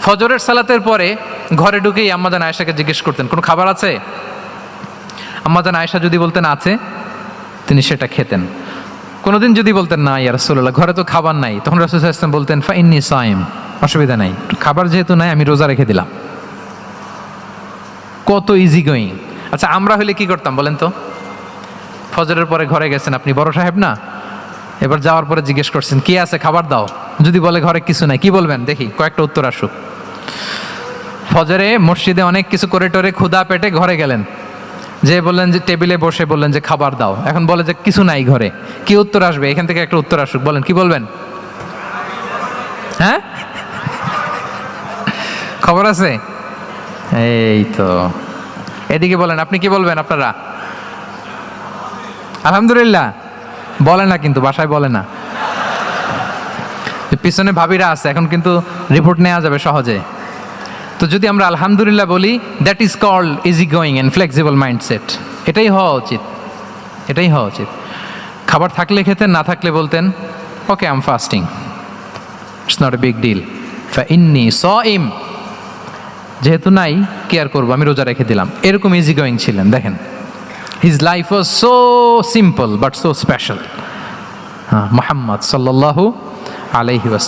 ফজরের সালাতের পরে ঘরে ঢুকেই আম্মাজান আয়েশাকে জিজ্ঞেস করতেন কোনো খাবার আছে? আম্মাজান আয়েশা যদি বলতেন আছে, তিনি সেটা খেতেন। কোনোদিন যদি বলতেন না ইয়া রাসূলুল্লাহ ঘরে তো খাবার নাই, তখন রাসূল সাল্লাল্লাহু আলাইহি ওয়াসাল্লাম বলতেন ফাইন্নী সাইম, অসুবিধা নাই, খাবার যেহেতু নাই আমি রোজা রেখে দিলাম। কত ইজি গোয়িং। আচ্ছা আমরা হলে কি করতাম বলেন তো? ফজরের পরে ঘরে গেছেন আপনি, বড় সাহেব না, এবার যাওয়ার পরে জিজ্ঞেস করছেন কি আছে খাবার দাও, যদি বলে ঘরে কিছু নাই, কি বলবেন দেখি, কয়েকটা উত্তর আসুক। ফজরে মসজিদে অনেক কিছু করে টোরে ক্ষুধা পেটে ঘরে গেলেন, যে বললেন যে টেবিলে বসে বললেন যে খাবার দাও, এখন বলে যে কিছু নাই ঘরে, কি উত্তর আসবে? এখান থেকে একটা উত্তর আসুক, বলেন কি বলবেন? হ্যাঁ খবর আছে, এই তো। এদিকে বলেন আপনি কি বলবেন? আপনারা আলহামদুলিল্লাহ বলে না, কিন্তু বাসায় বলে না। পিছনে ভাবিরা আছে, এখন কিন্তু রিপোর্ট নেওয়া যাবে সহজে। তো যদি আমরা আলহামদুলিল্লাহ বলি, that is called easy going and flexible mindset. এটাই হওয়া উচিত, এটাই হওয়া উচিত। খাবার থাকলে খেতেন, না থাকলে বলতেন okay I am fasting, it's not a big deal, ফাইন্নী সাইম, যেহেতু নাই কেয়ার করবো, আমি রোজা রেখে দিলাম। এরকম ইজি গোয়িং ছিলেন। দেখেন his life was so simple but so special. Muhammad সাল্লাল্লাহু আলাইহি ওয়াসাল্লাম।